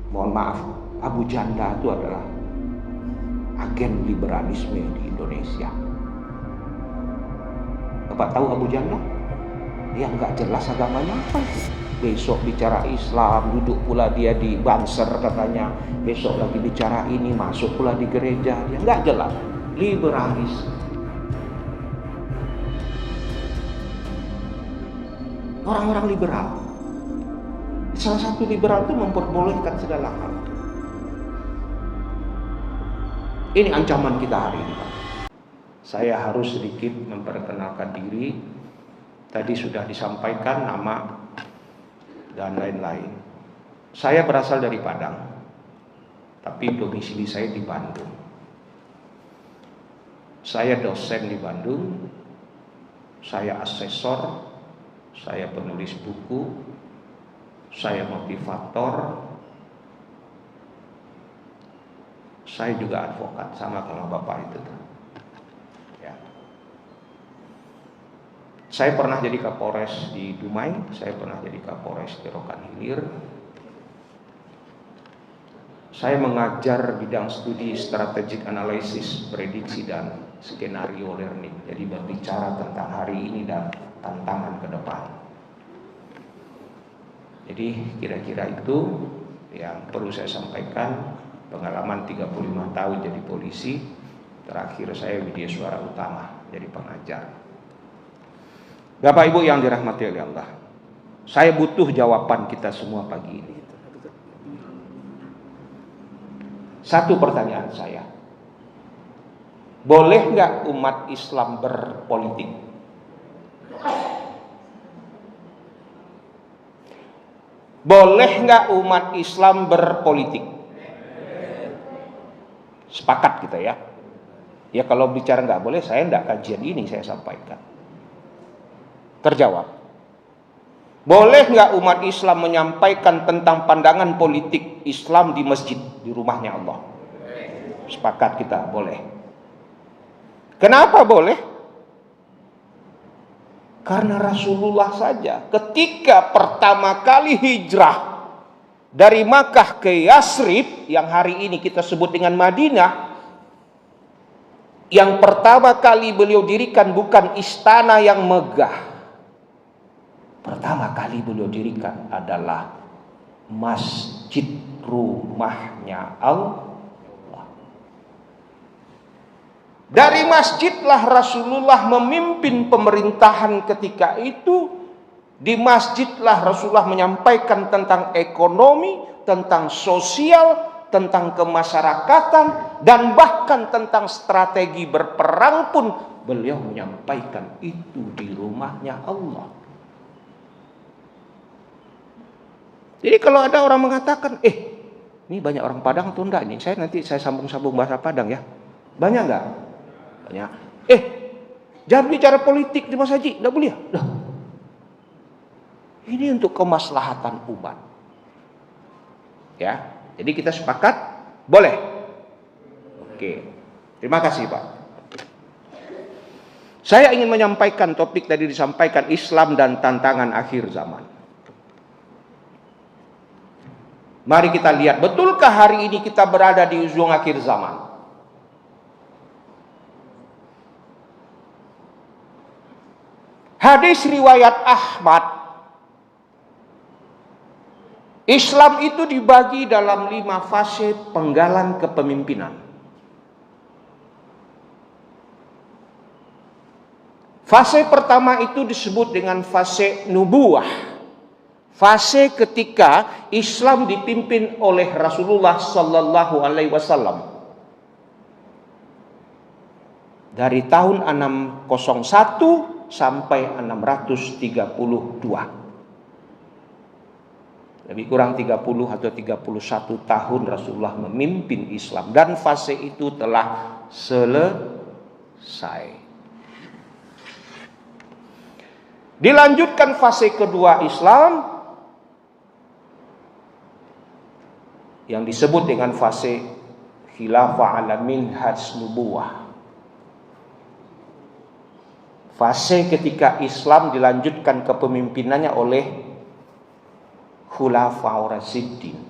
Mohon maaf, Abu Janda itu adalah agen liberalisme di Indonesia. Bapak tahu Abu Janda? Dia nggak jelas agamanya apa itu. Besok bicara Islam, duduk pula dia di Banser katanya. Besok lagi bicara ini, masuk pula di gereja. Dia nggak jelas. Liberalis. Orang-orang liberal. Salah satu liberal itu memperbolehkan segala hal. Ini ancaman kita hari ini, Pak. Saya harus sedikit memperkenalkan diri. Tadi sudah disampaikan nama dan lain-lain. Saya berasal dari Padang, tapi domisili saya di Bandung. Saya dosen di Bandung, saya asesor, saya penulis buku, saya motivator, saya juga advokat, sama Bapak itu. Ya. Saya pernah jadi Kapolres di Dumai, saya pernah jadi Kapolres di Rokan Hilir. Saya mengajar bidang studi strategic analysis, prediksi dan skenario learning. Jadi berbicara tentang hari ini dan tantangan ke depan. Jadi kira-kira itu yang perlu saya sampaikan. Pengalaman 35 tahun jadi polisi. Terakhir saya Widya Suara Utama jadi pengajar. Bapak Ibu yang dirahmati oleh Allah, saya butuh jawaban kita semua pagi ini. Satu pertanyaan saya, boleh nggak umat Islam berpolitik? Boleh nggak umat Islam berpolitik? Sepakat kita ya. Ya kalau bicara nggak boleh, saya nggak kajian ini saya sampaikan. Terjawab. Boleh nggak umat Islam menyampaikan tentang pandangan politik Islam di masjid, di rumahnya Allah? Sepakat kita, boleh. Kenapa boleh? Karena Rasulullah saja ketika pertama kali hijrah dari Makkah ke Yasrib, yang hari ini kita sebut dengan Madinah, yang pertama kali beliau dirikan bukan istana yang megah. Pertama kali beliau dirikan adalah masjid rumahnya Allah. Dari masjidlah Rasulullah memimpin pemerintahan ketika itu. Di masjidlah Rasulullah menyampaikan tentang ekonomi, tentang sosial, tentang kemasyarakatan, dan bahkan tentang strategi berperang pun beliau menyampaikan itu di rumahnya Allah. Jadi kalau ada orang mengatakan, ini banyak orang Padang atau enggak? Ini nanti saya sambung-sambung bahasa Padang ya. Banyak enggak? Banyak. Jangan bicara politik di Mas Haji, enggak boleh. Ini untuk kemaslahatan umat. Ya, jadi kita sepakat boleh. Oke. Terima kasih, Pak. Saya ingin menyampaikan topik tadi disampaikan Islam dan tantangan akhir zaman. Mari kita lihat, betulkah hari ini kita berada di ujung akhir zaman? Hadis riwayat Ahmad, Islam itu dibagi dalam 5 fase penggalan kepemimpinan. Fase pertama itu disebut dengan fase nubuwah. Fase ketika Islam dipimpin oleh Rasulullah Sallallahu Alaihi Wasallam dari tahun 601 sampai 632. Lebih kurang 30 atau 31 tahun Rasulullah memimpin Islam, dan fase itu telah selesai. Dilanjutkan fase kedua Islam yang disebut dengan fase khilafah ala minhaj nubuwah. Fase ketika Islam dilanjutkan kepemimpinannya oleh Khulafaur Rasyidin.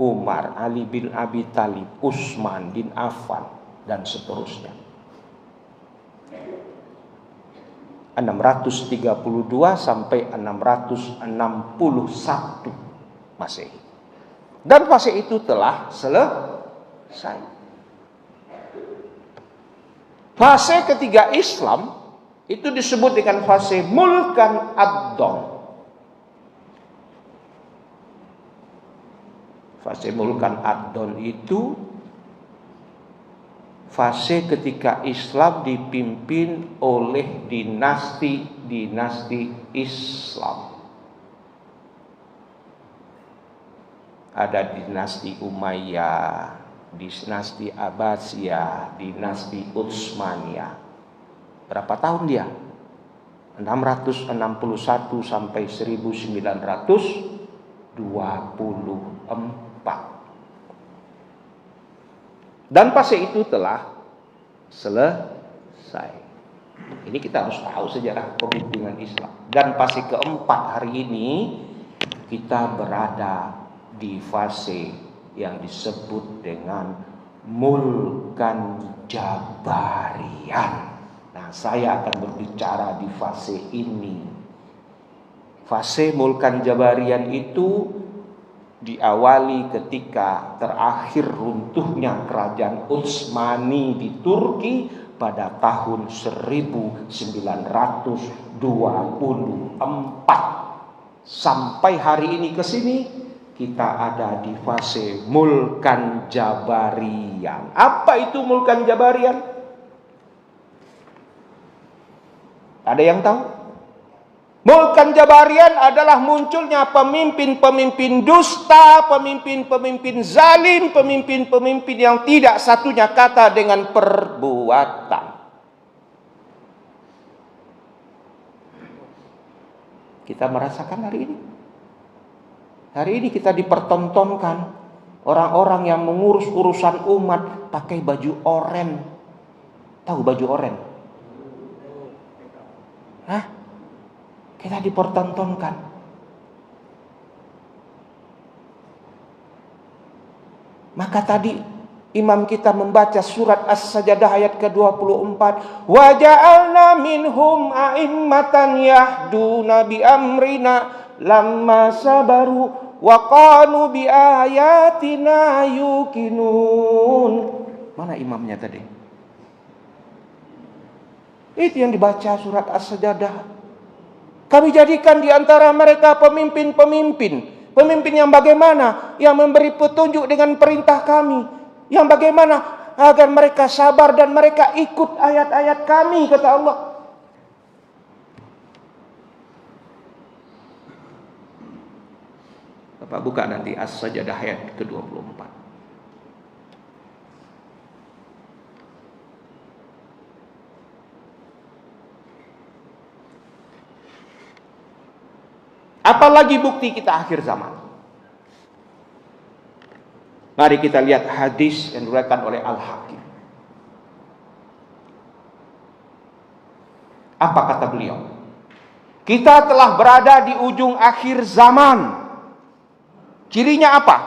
Umar, Ali bin Abi Thalib, Utsman bin Affan, dan seterusnya. 632 sampai 661 Masehi. Dan fase itu telah selesai. Fase ketiga Islam itu disebut dengan fase Mulkan ad-Don. Fase Mulkan ad-Don itu fase ketika Islam dipimpin oleh dinasti Islam. Ada dinasti Umayyah, dinasti Abbasiyah, dinasti Utsmaniyah. Berapa tahun dia? 661 sampai 1924. Dan fase itu telah selesai. Ini kita harus tahu sejarah kepemimpinan Islam. Dan fase keempat hari ini kita berada di fase yang disebut dengan Mulkan Jabarian. Nah, saya akan berbicara di fase ini. Fase Mulkan Jabarian itu diawali ketika terakhir runtuhnya kerajaan Utsmani di Turki pada tahun 1924. Sampai hari ini ke sini kita ada di fase Mulkan Jabarian. Apa itu Mulkan Jabarian? Ada yang tahu? Mulkan Jabarian adalah munculnya pemimpin-pemimpin dusta, pemimpin-pemimpin zalim, pemimpin-pemimpin yang tidak satunya kata dengan perbuatan. Kita merasakan hari ini. Hari ini kita dipertontonkan orang-orang yang mengurus urusan umat pakai baju oren. Tahu baju oren? Hah? Kita dipertontonkan. Maka tadi imam kita membaca surat As-Sajdah ayat ke-24. Wa ja'alna minhum a'immatan yahduna bi amrina lamma sabaru wa qanu bi ayatina yuqinun. Mana imamnya tadi? Itu yang dibaca surat As-Sajdah. Kami jadikan di antara mereka pemimpin-pemimpin. Pemimpin yang bagaimana? Yang memberi petunjuk dengan perintah kami. Yang bagaimana? Agar mereka sabar dan mereka ikut ayat-ayat kami, kata Allah. Bapak buka nanti As-Sajdah ayat ke-24. Apalagi bukti kita akhir zaman. Mari kita lihat hadis yang diriwayatkan oleh Al-Hakim. Apa kata beliau? Kita telah berada di ujung akhir zaman. Cirinya apa?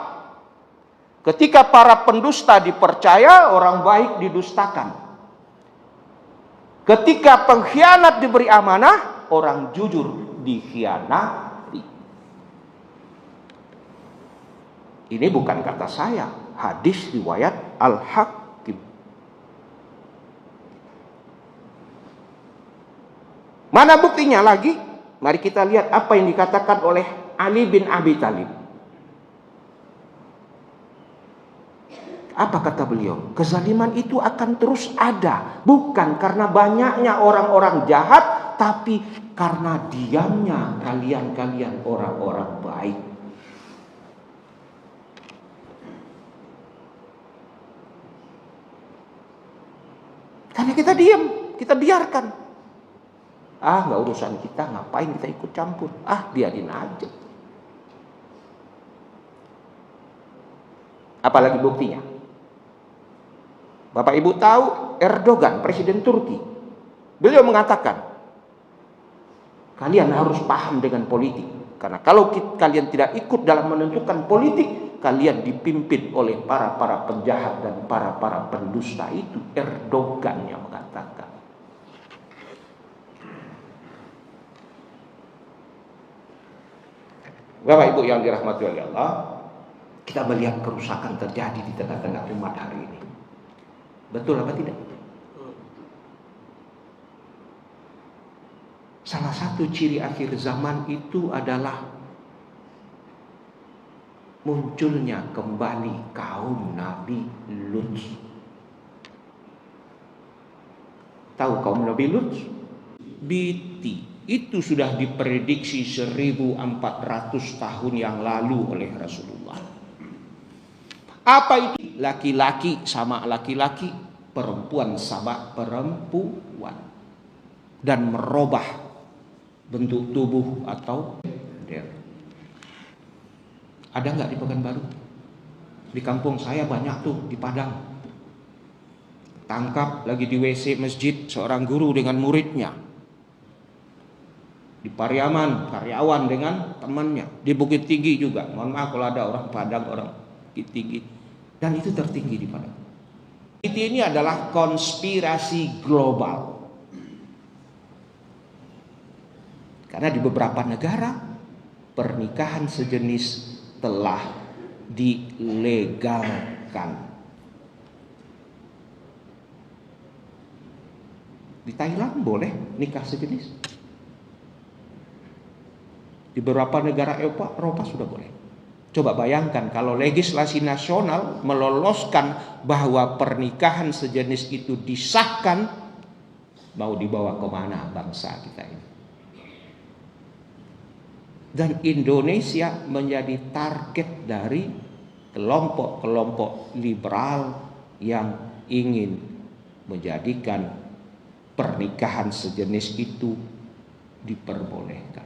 Ketika para pendusta dipercaya, orang baik didustakan. Ketika pengkhianat diberi amanah, orang jujur dikhianati. Ini bukan kata saya, hadis riwayat Al-Hakim. Mana buktinya lagi? Mari kita lihat apa yang dikatakan oleh Ali bin Abi Thalib. Apa kata beliau? Kezaliman itu akan terus ada, bukan karena banyaknya orang-orang jahat, tapi karena diamnya kalian-kalian orang-orang baik. Karena kita diam, kita biarkan. Nggak urusan kita, ngapain kita ikut campur? Biarin aja. Apalagi buktinya? Bapak Ibu tahu Erdogan, presiden Turki. Beliau mengatakan, kalian harus paham dengan politik. Karena kalau kalian tidak ikut dalam menentukan politik, kalian dipimpin oleh para penjahat dan para pendusta itu. Erdogan yang mengatakan. Bapak Ibu yang dirahmati oleh Allah, kita melihat kerusakan terjadi di tengah-tengah umat hari ini. Betul apa tidak? Salah satu ciri akhir zaman itu adalah munculnya kembali kaum Nabi Lut. Tahu kaum Nabi Lut? BT. Itu sudah diprediksi 1400 tahun yang lalu oleh Rasulullah. Apa itu? Laki-laki sama laki-laki, perempuan sama perempuan. Dan merubah bentuk tubuh atau gender. Ada nggak di Pekanbaru? Di kampung saya banyak tuh, di Padang. Tangkap lagi di WC masjid seorang guru dengan muridnya. Di Pariaman, karyawan dengan temannya. Di Bukit Tinggi juga. Mohon maaf kalau ada orang Padang, orang Bukit Tinggi. Dan itu tertinggi di Padang. Ini adalah konspirasi global. Karena di beberapa negara pernikahan sejenis telah dilegalkan. Di Thailand boleh nikah sejenis. Di beberapa negara Eropa sudah boleh. Coba bayangkan kalau legislasi nasional meloloskan bahwa pernikahan sejenis itu disahkan, mau dibawa kemana bangsa kita ini? Dan Indonesia menjadi target dari kelompok-kelompok liberal yang ingin menjadikan pernikahan sejenis itu diperbolehkan.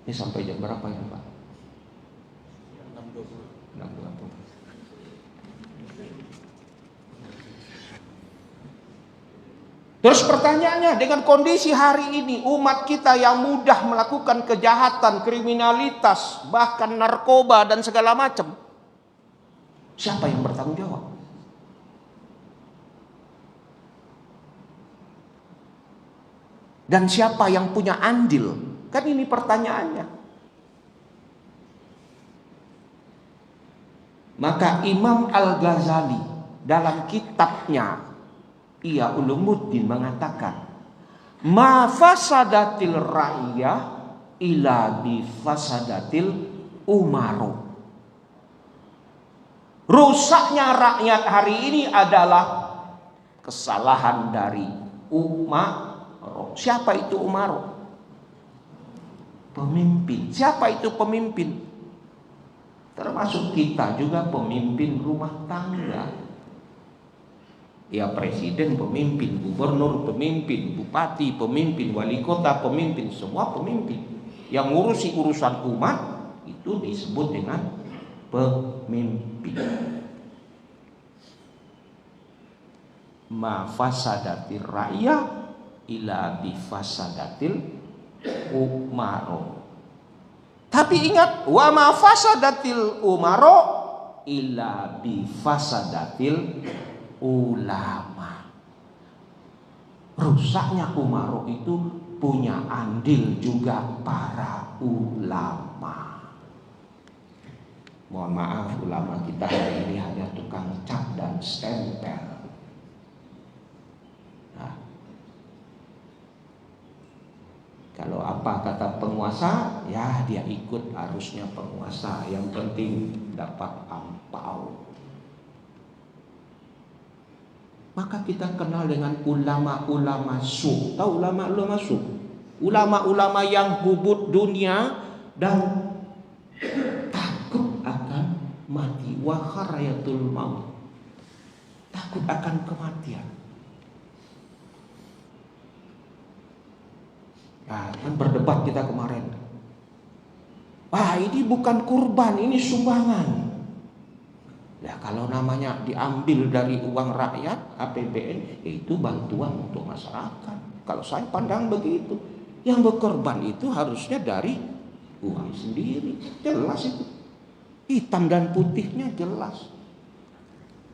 Ini sampai jam berapa ya Pak? 6.20. Terus pertanyaannya, dengan kondisi hari ini umat kita yang mudah melakukan kejahatan, kriminalitas, bahkan narkoba dan segala macam, siapa yang bertanggung jawab? Dan siapa yang punya andil? Kan ini pertanyaannya. Maka Imam Al-Ghazali dalam kitabnya Ihya Ulumuddin mengatakan, ma fasadatil ra'iyah ila bi fasadatil umaro. Rusaknya rakyat hari ini adalah kesalahan dari umaro. Siapa itu umaro? Pemimpin. Siapa itu pemimpin? Termasuk kita juga pemimpin rumah tangga. Ya, presiden pemimpin, gubernur pemimpin, bupati pemimpin, wali kota pemimpin, semua pemimpin. Yang ngurusi urusan umat itu disebut dengan pemimpin. Ma fasadatir ra'iyah ila bi fasadatil umaro. Tapi ingat, wa ma fasadatil umaro illa bi fasadatil ulama. Rusaknya umaro itu punya andil juga para ulama. Mohon maaf, ulama kita hari ini hanya tukang cap dan stempel. Kalau apa kata penguasa, ya dia ikut arusnya penguasa. Yang penting dapat ampau. Maka kita kenal dengan ulama-ulama su. Tahu ulama-ulama su? Ulama-ulama yang hubud dunia dan takut akan mati. Wa kharayatul maut. Takut akan kematian. Nah, kan berdebat kita kemarin. Ini bukan kurban, ini sumbangan. Nah, kalau namanya diambil dari uang rakyat, APBN, itu bantuan untuk masyarakat. Kalau saya pandang begitu, yang berkorban itu harusnya dari Uang sendiri, jelas itu. Hitam dan putihnya jelas.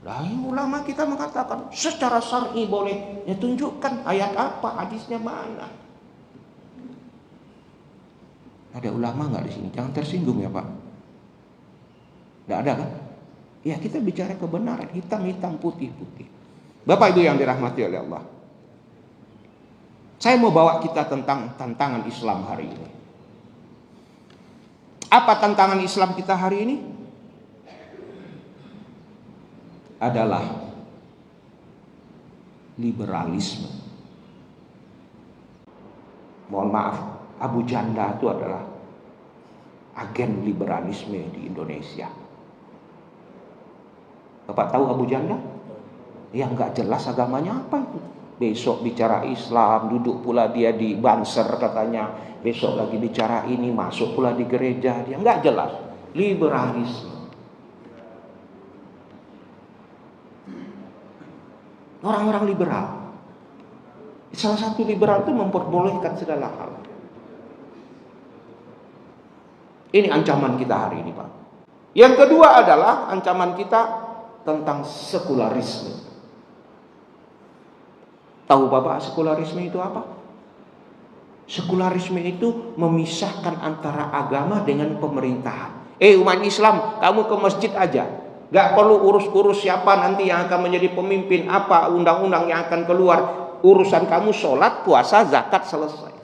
Lah ulama kita mengatakan secara syar'i boleh. Ya tunjukkan ayat apa, hadisnya mana. Ada ulama nggak di sini? Jangan tersinggung ya Pak. Nggak ada kan? Ya kita bicara kebenaran, hitam-hitam, putih-putih. Bapak Ibu yang dirahmati oleh Allah. Saya mau bawa kita tentang tantangan Islam hari ini. Apa tantangan Islam kita hari ini? Adalah liberalisme. Mohon maaf, Abu Janda itu adalah agen liberalisme di Indonesia. Bapak tahu Abu Janda? Yang nggak jelas agamanya apa itu. Besok bicara Islam, duduk pula dia di Banser katanya. Besok lagi bicara ini, masuk pula di gereja. Dia nggak jelas. Liberalisme. Orang-orang liberal. Salah satu liberal itu memperbolehkan segala hal. Ini ancaman kita hari ini, Pak. Yang kedua adalah ancaman kita tentang sekularisme. Tahu Bapak sekularisme itu apa? Sekularisme itu memisahkan antara agama dengan pemerintahan. Umat Islam, kamu ke masjid aja. Gak perlu urus-urus siapa nanti yang akan menjadi pemimpin, apa undang-undang yang akan keluar. Urusan kamu sholat, puasa, zakat, selesai.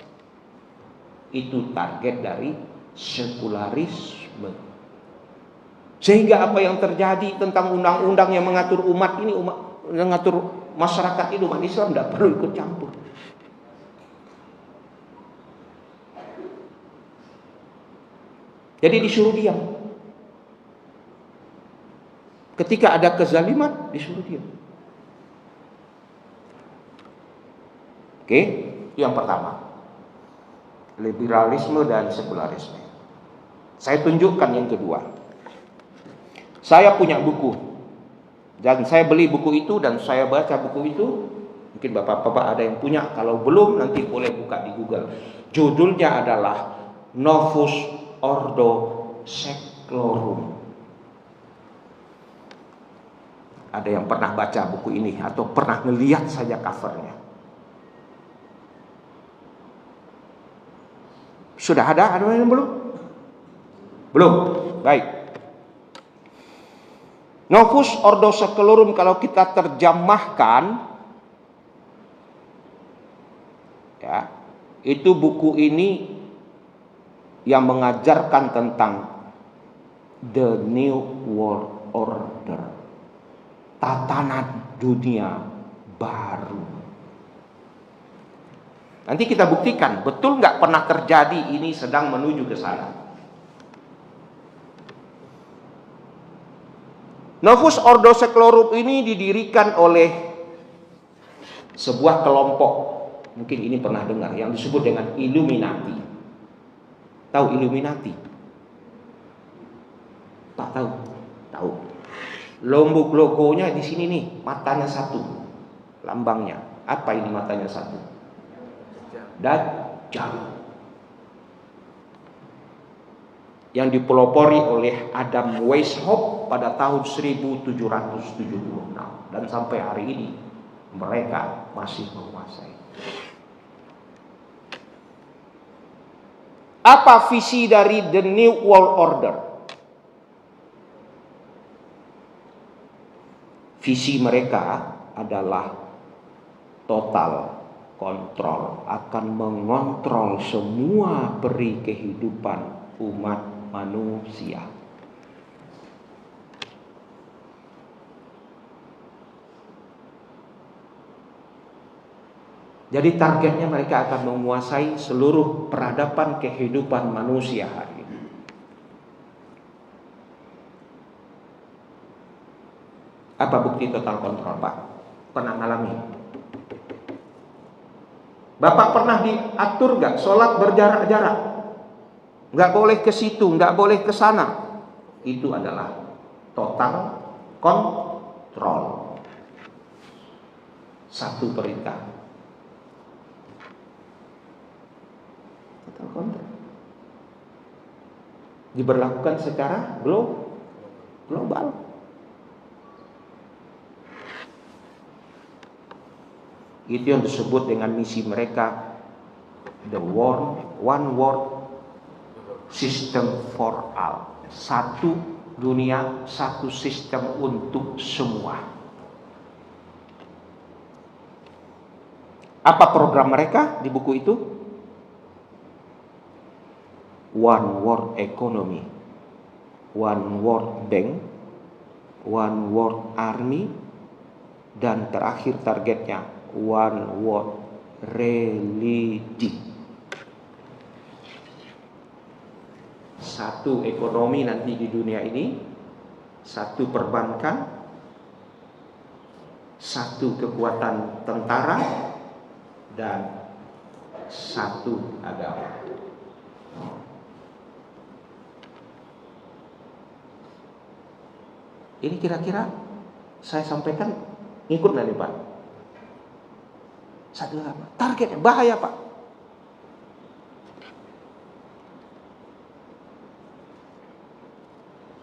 Itu target dari sekularisme. Sehingga apa yang terjadi tentang undang-undang yang mengatur umat ini, mengatur masyarakat itu, umat Islam tidak perlu ikut campur. Jadi disuruh diam. Ketika ada kezaliman, disuruh diam. Oke, itu yang pertama. Liberalisme dan sekularisme. Saya tunjukkan yang kedua. Saya punya buku. Dan saya beli buku itu dan saya baca buku itu. Mungkin bapak-bapak ada yang punya. Kalau belum nanti boleh buka di Google. Judulnya adalah Novus Ordo Seclorum. Ada yang pernah baca buku ini atau pernah ngelihat saja covernya? Sudah ada yang belum? Belum. Baik. Novus Ordo Seclorum kalau kita terjemahkan, ya, itu buku ini yang mengajarkan tentang the New World Order, tatanan dunia baru. Nanti kita buktikan betul nggak pernah terjadi ini sedang menuju ke sana. Novus Ordo Seclorum ini didirikan oleh sebuah kelompok, mungkin ini pernah dengar, yang disebut dengan Illuminati. Tahu Illuminati? Tak tahu? Tahu. Logonya di sini nih, matanya satu, lambangnya. Apa ini matanya satu? Dajjal. Yang dipelopori oleh Adam Weishaupt pada tahun 1776 dan sampai hari ini mereka masih menguasai. Apa visi dari the New World Order? Visi mereka adalah total kontrol, akan mengontrol semua peri kehidupan umat manusia. Jadi targetnya mereka akan menguasai seluruh peradaban kehidupan manusia hari ini. Apa bukti total kontrol, Pak? Pernah ngalami? Bapak pernah diatur gak sholat berjarak-jarak? Nggak boleh ke situ, nggak boleh ke sana. Itu adalah total kontrol. Satu perintah. Total kontrol. diberlakukan secara global. Itu yang disebut dengan misi mereka, one world system for all. Satu dunia, satu sistem untuk semua. Apa program mereka di buku itu? One world economy, one world bank, one world army, dan terakhir targetnya one world religion. Satu ekonomi nanti di dunia ini, satu perbankan, satu kekuatan tentara, dan satu agama. Ini kira-kira saya sampaikan ngikut nggak nih Pak? Satu agama. Targetnya bahaya Pak.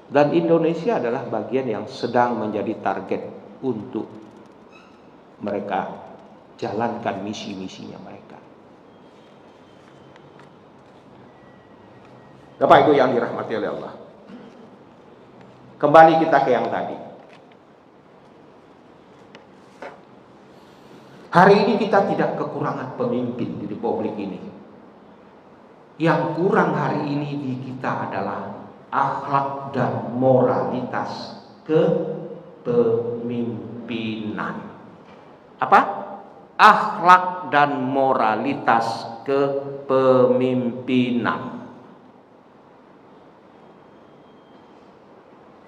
Dan Indonesia adalah bagian yang sedang menjadi target untuk mereka jalankan misi-misinya mereka. Bapak Ibu yang dirahmati oleh Allah, kembali kita ke yang tadi. Hari ini kita tidak kekurangan pemimpin di republik ini. Yang kurang hari ini di kita adalah akhlak dan moralitas kepemimpinan. Apa? Akhlak dan moralitas kepemimpinan.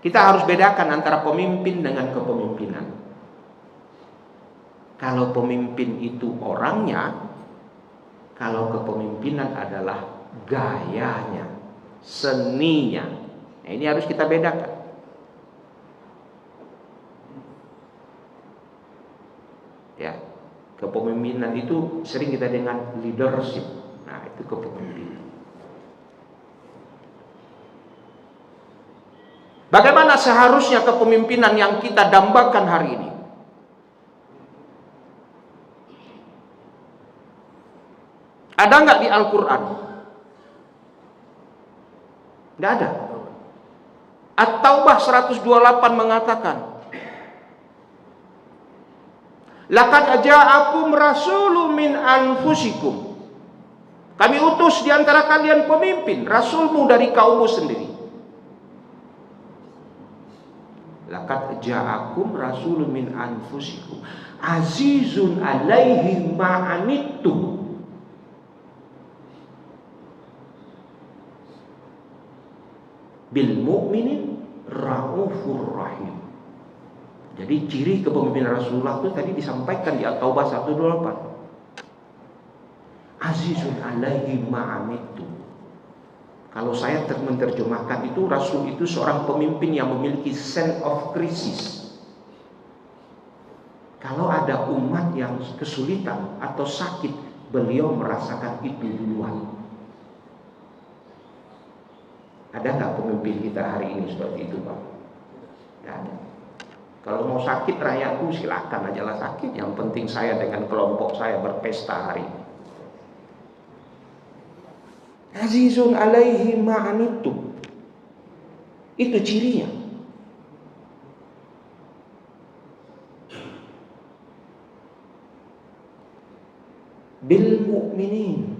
Kita harus bedakan antara pemimpin dengan kepemimpinan. Kalau pemimpin itu orangnya, kalau kepemimpinan adalah gayanya, seninya. Nah, ini harus kita bedakan. Ya, kepemimpinan itu sering kita dengan leadership. Nah, itu kepemimpinan. Bagaimana seharusnya kepemimpinan yang kita dambakan hari ini? Ada nggak di Al-Quran? Nggak ada. At-Taubah 128 mengatakan, laqad ja'akum rasulun min anfusikum. Kami utus di antara kalian pemimpin, rasulmu dari kaummu sendiri. Laqad ja'akum rasulun min anfusikum azizun 'alaihi ma anittum bil mu'minin raufur rahim. Jadi ciri kepemimpinan Rasulullah itu tadi disampaikan di At-Taubah 128. Azizun 'alaihi ma anittum. Kalau saya menerjemahkan itu, Rasul itu seorang pemimpin yang memiliki sense of crisis. Kalau ada umat yang kesulitan atau sakit, beliau merasakan itu duluan. Ada nggak pemimpin kita hari ini seperti itu, Pak? Nggak ada. Kalau mau sakit rakyatku silakan ajalah sakit. Yang penting saya dengan kelompok saya berpesta hari ini. Azizun 'alaihi ma anittum. Itu cirinya. Bil mu'minin.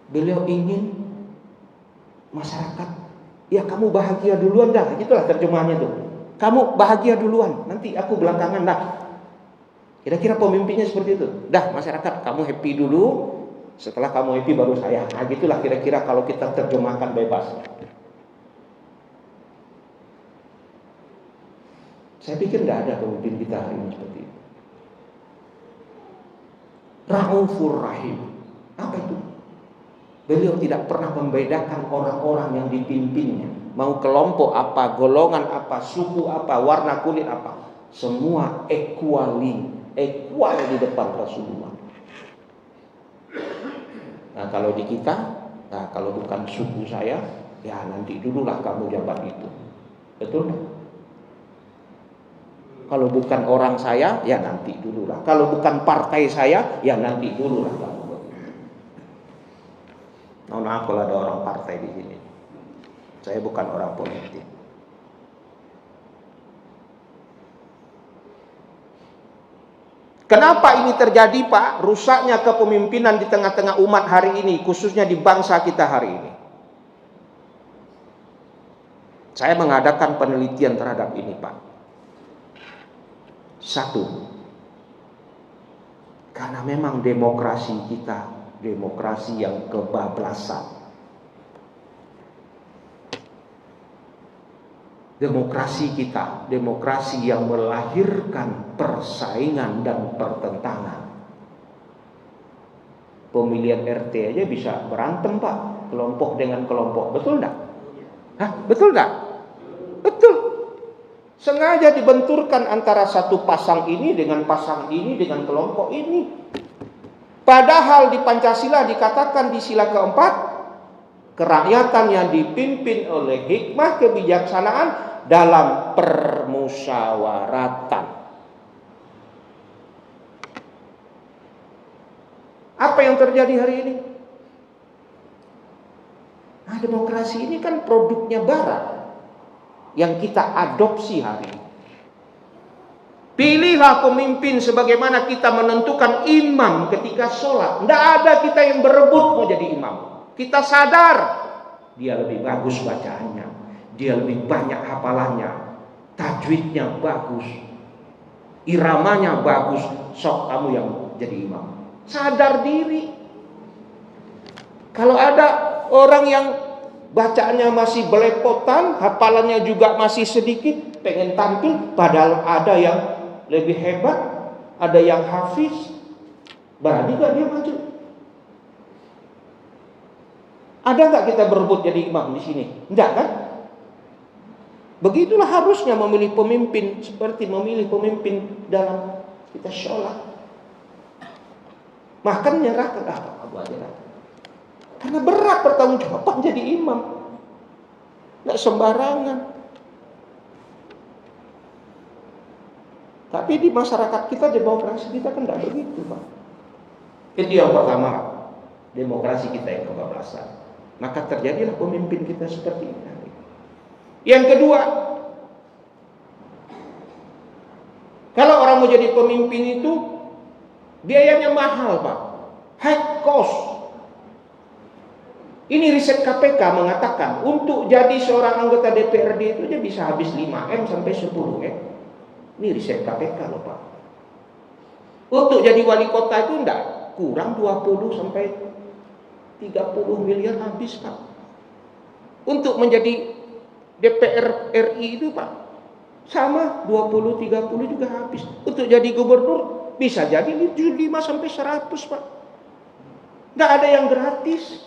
Beliau ingin masyarakat, ya kamu bahagia duluan dah, gitulah terjemahannya tuh. Kamu bahagia duluan, nanti aku belakangan dah. Kira-kira pemimpinnya seperti itu. Dah masyarakat, kamu happy dulu, setelah kamu happy baru saya. Nah gitulah kira-kira kalau kita terjemahkan bebas. Saya pikir nggak ada pemimpin kita hari ini seperti itu. Raufur Rahim. Apa itu? Beliau tidak pernah membedakan orang-orang yang dipimpinnya. Mau kelompok apa, golongan apa, suku apa, warna kulit apa. Semua equally bertual di depan Rasulullah. Nah kalau di kita, nah kalau bukan suku saya, ya nanti dululah kamu jabat itu. Betul nggak? Kalau bukan orang saya, ya nanti dululah. Kalau bukan partai saya, ya nanti dululah kamu. Mohon maaf kalau ada orang partai di sini. Saya bukan orang politik. Kenapa ini terjadi, Pak? Rusaknya kepemimpinan di tengah-tengah umat hari ini, khususnya di bangsa kita hari ini. Saya mengadakan penelitian terhadap ini, Pak. Satu, karena memang demokrasi kita, demokrasi yang kebablasan. Demokrasi kita, demokrasi yang melahirkan persaingan dan pertentangan. Pemilihan RT aja bisa berantem, Pak, kelompok dengan kelompok, betul enggak? Hah, betul enggak? Betul. Sengaja dibenturkan antara satu pasang ini dengan pasang ini dengan kelompok ini. Padahal di Pancasila dikatakan di sila keempat, kerakyatan yang dipimpin oleh hikmah kebijaksanaan dalam permusyawaratan. Apa yang terjadi hari ini? Nah, demokrasi ini kan produknya Barat yang kita adopsi hari ini. Pilihlah pemimpin sebagaimana kita menentukan imam ketika sholat. Tidak ada kita yang berebut mau jadi imam. Kita sadar dia lebih bagus bacaannya, dia lebih banyak hafalannya, tajwidnya bagus, iramanya bagus, sok kamu yang jadi imam. Sadar diri. Kalau ada orang yang bacaannya masih belepotan, hafalannya juga masih sedikit, pengen tampil, padahal ada yang lebih hebat, ada yang hafiz, berani gak dia maju? Ada nggak kita berebut jadi imam di sini? Enggak kan? Begitulah harusnya memilih pemimpin, seperti memilih pemimpin dalam kita sholat. Makan nyerah ke Abu Hurairah. Karena berat pertanggungjawaban jadi imam. Nggak sembarangan. Tapi di masyarakat kita, demokrasi kita kan nggak begitu, Pak. Itu yang pertama, demokrasi kita yang kebablasan. Maka terjadilah pemimpin kita seperti ini. Yang kedua, kalau orang mau jadi pemimpin itu biayanya mahal, Pak. High cost. Ini riset KPK mengatakan untuk jadi seorang anggota DPRD itu dia bisa habis 5M sampai 10M. Ini riset KPK loh, Pak. Untuk jadi wali kota itu enggak kurang 20 sampai 30 miliar habis, Pak. Untuk menjadi DPR RI itu, Pak, sama 20-30 juga habis. Untuk jadi gubernur bisa jadi 75 sampai 100, Pak. Enggak ada yang gratis.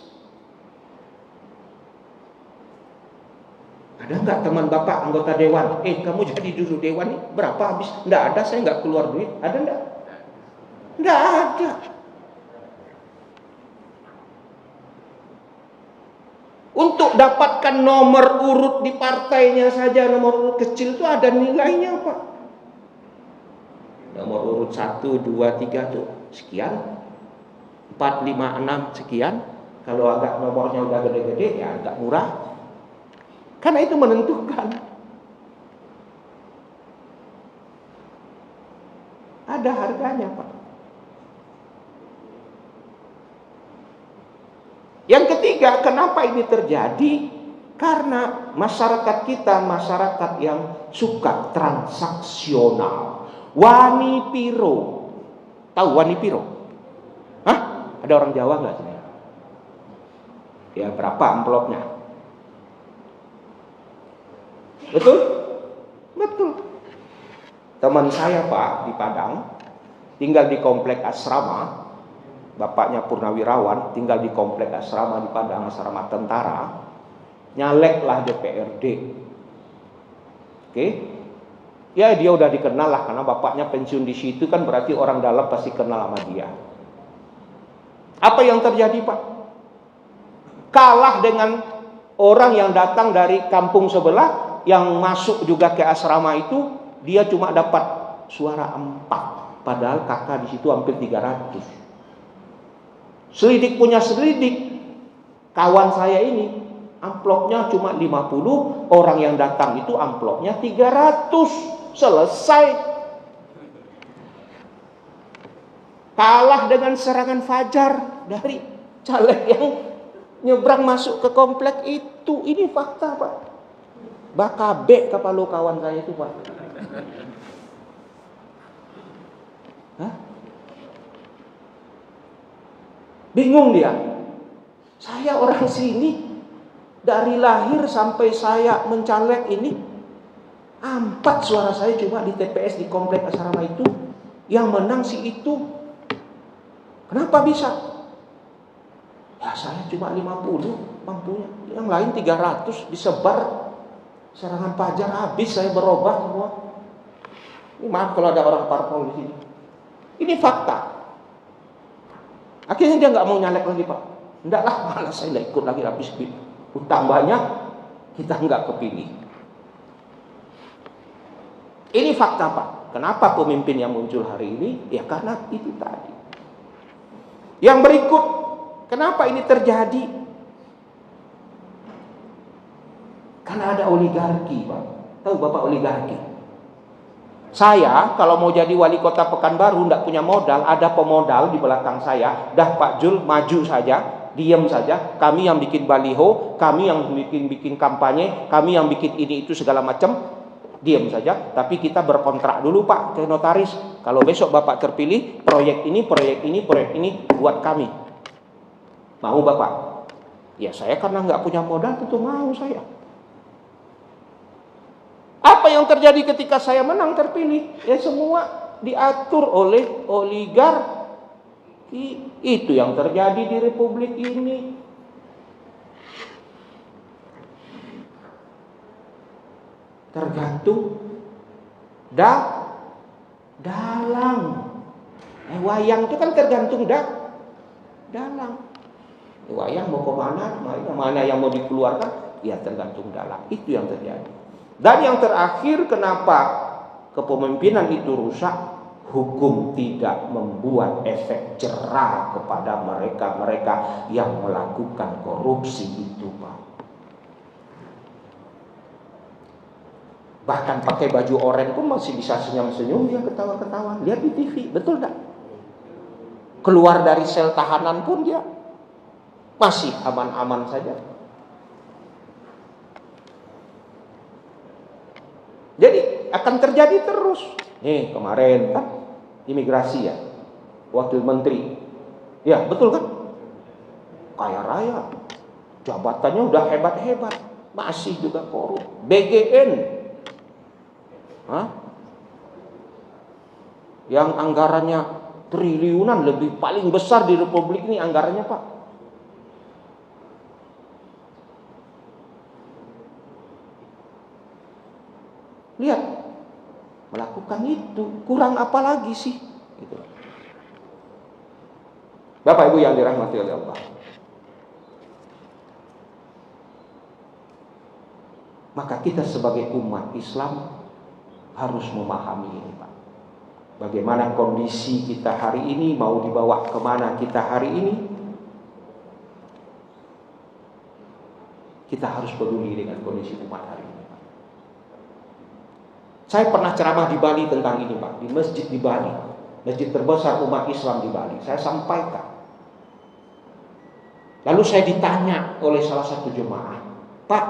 Ada enggak teman Bapak anggota dewan? Kamu jadi dulu dewan nih, berapa habis? Enggak ada, saya enggak keluar duit. Ada enggak? Enggak ada. Untuk dapatkan nomor urut di partainya saja, nomor urut kecil itu ada nilainya, Pak. Nomor urut 1, 2, 3 tuh sekian, 4, 5, 6 sekian. Kalau agak nomornya udah gede-gede ya agak murah. Karena itu menentukan. Ada harganya, Pak. Yang ketiga, kenapa ini terjadi? Karena masyarakat kita masyarakat yang suka transaksional. Wani piro. Tahu wani piro? Hah? Ada orang Jawa nggak sini? Ya, berapa amplopnya? Betul? Betul. Teman saya, Pak, di Padang, tinggal di komplek asrama. Bapaknya purnawirawan, tinggal di komplek asrama di Padang, asrama tentara. Nyaleklah DPRD. Oke? Ya dia udah dikenal lah, karena bapaknya pensiun di situ kan, berarti orang dalam pasti kenal sama dia. Apa yang terjadi Pak? Kalah dengan orang yang datang dari kampung sebelah, yang masuk juga ke asrama itu, dia cuma dapat suara 4. Padahal kakak di situ hampir 300. Selidik punya selidik, kawan saya ini amplopnya cuma 50, orang yang datang itu amplopnya 300. Selesai. Kalah dengan serangan fajar dari caleg yang nyebrang masuk ke komplek itu. Ini fakta Pak. Bakabe kepala kawan saya itu Pak. Hah? Bingung dia. Saya orang sini, dari lahir sampai saya mencaleg ini, 4 suara saya cuma di TPS di komplek asrama itu. Yang menang si itu. Kenapa bisa? Ya saya cuma 50 mampunya. Yang lain 300 disebar. Serangan fajar habis saya berubah semua. Ini maaf kalau ada orang parpol di sini. Ini fakta. Akhirnya dia nggak mau nyalek lagi Pak. Enggak lah, malah saya nggak ikut lagi, habis utang banyak, kita nggak kepilih. Ini fakta Pak. Kenapa pemimpin yang muncul hari ini? Ya karena itu tadi. Yang berikut, kenapa ini terjadi? Karena ada oligarki Pak. Tahu Bapak oligarki? Saya kalau mau jadi wali kota Pekanbaru tidak punya modal, ada pemodal di belakang saya. Dah Pak Jul maju saja, diam saja. Kami yang bikin baliho, kami yang bikin kampanye, kami yang bikin ini itu segala macam. Diam saja, tapi kita berkontrak dulu Pak ke notaris. Kalau besok Bapak terpilih, proyek ini buat kami. Mau Bapak? Ya saya karena nggak punya modal tentu mau saya. Apa yang terjadi ketika saya menang terpilih? Ya semua diatur oleh oligarki. Itu yang terjadi di republik ini. Tergantung dalang. Wayang itu kan tergantung dalang. Wayang mau ke mana yang mau dikeluarkan, ya tergantung dalang. Itu yang terjadi. Dan yang terakhir, kenapa kepemimpinan itu rusak? Hukum tidak membuat efek jera kepada mereka-mereka yang melakukan korupsi itu Pak. Bahkan pakai baju oranye pun masih bisa senyum-senyum, dia ketawa-ketawa. Lihat di TV, betul tak? Keluar dari sel tahanan pun dia masih aman-aman saja. Jadi akan terjadi terus. Nih kemarin kan imigrasi ya, wakil menteri. Ya betul kan? Kaya raya, jabatannya udah hebat-hebat, masih juga korup. BGN. Yang anggarannya triliunan, lebih paling besar di republik ini anggarannya Pak. Lihat, melakukan itu, kurang apa lagi sih? Gitu. Bapak Ibu yang dirahmati oleh Allah. Maka kita sebagai umat Islam harus memahami ini Pak. Bagaimana kondisi kita hari ini, mau dibawa kemana kita hari ini. Kita harus peduli dengan kondisi umat hari ini Pak. Saya pernah ceramah di Bali tentang ini Pak, di masjid di Bali, masjid terbesar umat Islam di Bali. Saya sampaikan. Lalu saya ditanya oleh salah satu jemaah, Pak,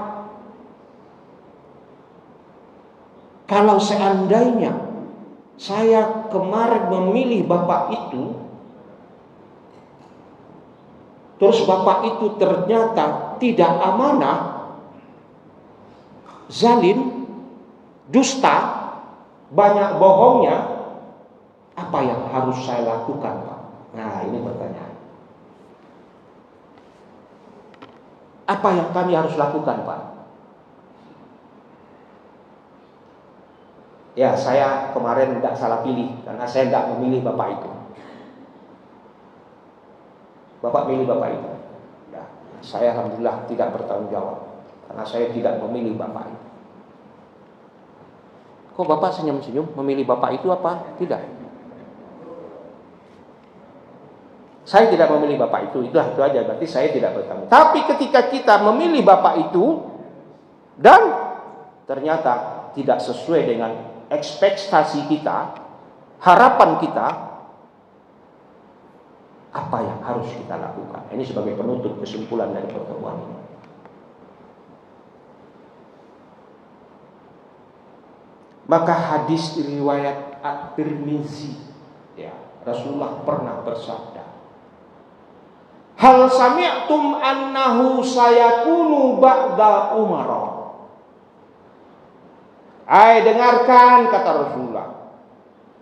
kalau seandainya saya kemarin memilih Bapak itu, terus Bapak itu ternyata tidak amanah, zalim, dusta, banyak bohongnya, apa yang harus saya lakukan Pak? Nah ini pertanyaan. Apa yang kami harus lakukan Pak? Ya, saya kemarin tidak salah pilih karena saya tidak memilih bapak itu. Bapak milih bapak itu. Ya, saya alhamdulillah tidak bertanggung jawab karena saya tidak memilih bapak itu. Kok bapak senyum-senyum? Memilih bapak itu apa? Tidak. Saya tidak memilih bapak itu aja. Berarti saya tidak bertanggung. Tapi ketika kita memilih bapak itu dan ternyata tidak sesuai dengan ekspektasi kita, harapan kita, apa yang harus kita lakukan? Ini sebagai penutup kesimpulan dari pertemuan ini. Maka hadis riwayat At-Tirmizi, ya, Rasulullah pernah bersabda, hal sami'tum annahu sayakunu ba'da umara. Dengarkan, kata Rasulullah,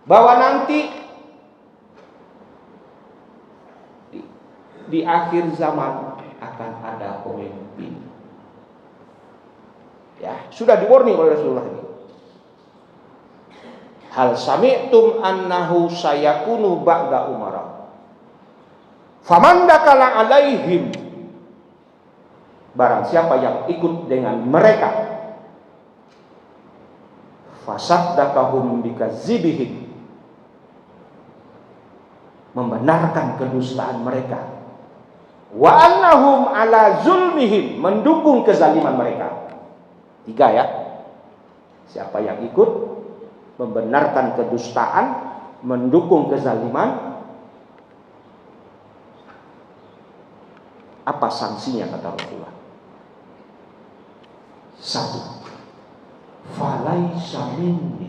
bahwa nanti di akhir zaman akan ada pemimpin. Ya, sudah di-warning oleh Rasulullah ini. Hal sami'tum annahu sayakunu ba'da umara. Faman dakala alaihim, barang siapa yang ikut dengan mereka, fasaddaqahum bikadzibihim, membenarkan kedustaan mereka, wa annahum ala zulmihim, mendukung kezaliman mereka. 3 ya. Siapa yang ikut, membenarkan kedustaan, mendukung kezaliman, apa sanksinya kata Rasulullah? 1, falaisa minni,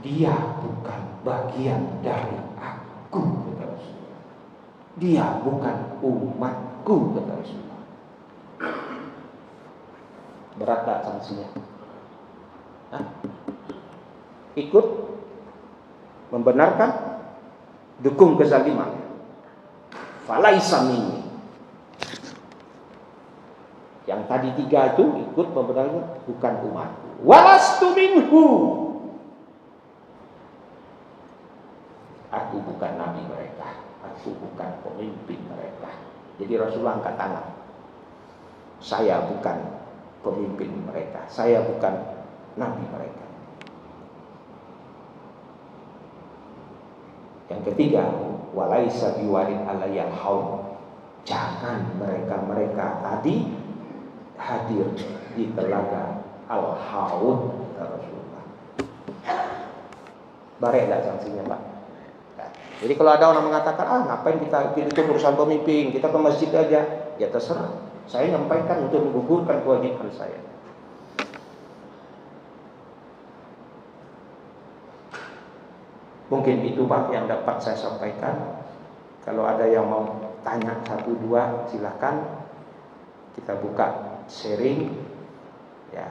dia bukan bagian dari aku, kata Rasulullah. Dia bukan umatku, kata Rasulullah. Berat tak sanksinya? Hah? Ikut, membenarkan, dukung kezaliman, falaisa minni. Yang tadi 3 itu ikut, membenarkan, bukan umatku. Walastu minhu, aku bukan nabi mereka, aku bukan pemimpin mereka. Jadi Rasulullah angkat tangan, saya bukan pemimpin mereka, saya bukan nabi mereka. Yang ketiga, walaisa biwarid alayyal haud, jangan mereka tadi hadir di telaga al-haud, kata Rasulullah. Barek enggak sanksinya, Pak? Jadi kalau ada orang mengatakan, ngapain kita itu urusan pemimpin, kita ke masjid aja, ya terserah. Saya nyampaikan untuk menggugurkan kewajiban saya. Mungkin itu Pak yang dapat saya sampaikan. Kalau ada yang mau tanya 1, 2, silakan. Kita buka sharing, ya.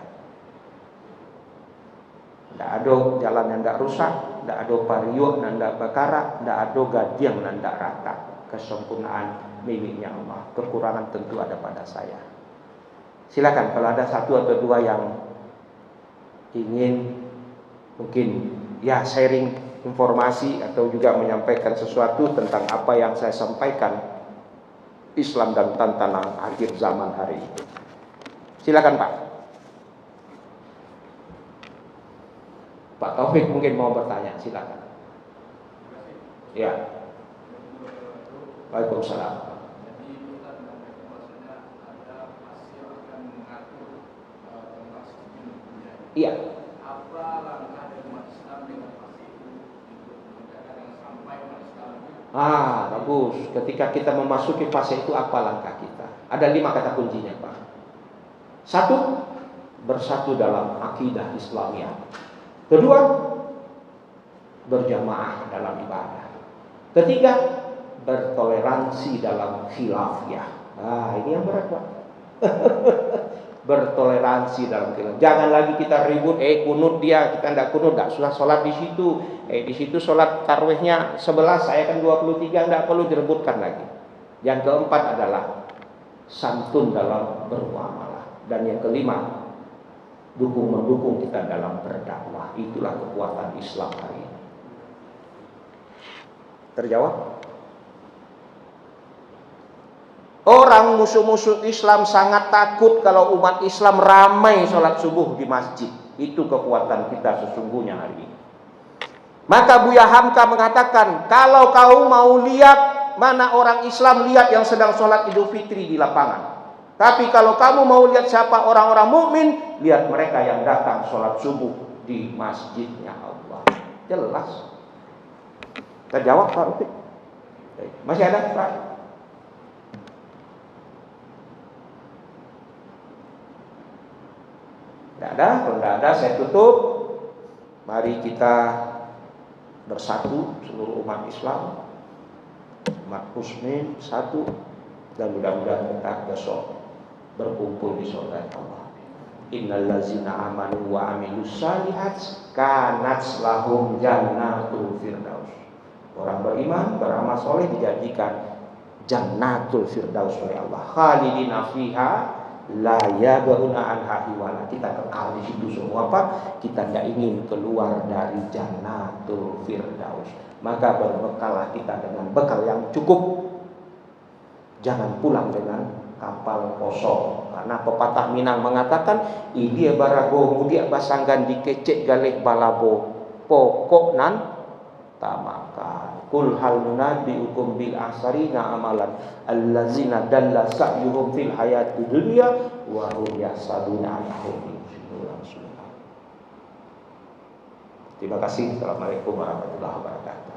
Tidak ada jalan yang tidak rusak, tidak ada pariuk yang tidak bakara, tidak ada gadiang yang tidak rata. Kesempurnaan miliknya Allah. Kekurangan tentu ada pada saya. Silakan kalau ada 1 atau 2 yang ingin mungkin ya sharing informasi atau juga menyampaikan sesuatu tentang apa yang saya sampaikan, Islam dan tantangan akhir zaman hari ini. Silakan Pak. Pak Taufik mungkin mau bertanya, silakan. Ya. Waalaikumsalam. Iya. Bagus. Ketika kita memasuki fase itu, apa langkah kita? Ada 5 kata kuncinya, Pak. 1, bersatu dalam akidah Islamiyah. 2, berjamaah dalam ibadah. 3, bertoleransi dalam khilafiyah. Ini yang berat, Pak. Bertoleransi dalam khilaf. Jangan lagi kita ribut, kunut dia, kita tidak kunut, tidak susah sholat di situ. Di situ sholat tarawihnya 11, saya kan 23, tidak perlu direbutkan lagi. Yang keempat adalah santun dalam bermuamalah. Dan yang kelima, mendukung kita dalam berdakwah. Itulah kekuatan Islam hari ini. Terjawab? Orang musuh-musuh Islam sangat takut kalau umat Islam ramai sholat subuh di masjid. Itu kekuatan kita sesungguhnya hari ini. Maka Buya Hamka mengatakan, kalau kau mau lihat mana orang Islam, lihat yang sedang sholat Idul Fitri di lapangan. Tapi kalau kamu mau lihat siapa orang-orang mukmin, lihat mereka yang datang sholat subuh di masjidnya Allah. Jelas. Terjawab Pak Rufik? Masih ada Pak? Tidak ada. Kalau tidak ada saya tutup. Mari kita bersatu seluruh umat Islam, umat muslim satu, dan mudah-mudahan kita besok berkumpul di surga Allah. Innal ladzina amanu wa amilus shalihat kanat lahum jannatul firdaus. Orang beriman, beramal soleh dijanjikan jannatul firdaus oleh Allah. Khalidina fiha la yabghuna anha hiwala. Kita kekal di situ semua apa? Kita tidak ingin keluar dari jannatul firdaus. Maka berbekallah kita dengan bekal yang cukup. Jangan pulang dengan kapal kosong. Karena pepatah Minang mengatakan, idia barago mudia basanggan dikecek galih balabo pokok nan tamakan. Kul hal nunadi hukum bil asarina amalan allazina dalla sa'yuhum fil hayati dunya wa hum yahsabuna annahum yuhsinuna. Terima kasih. Assalamualaikum warahmatullahi wabarakatuh.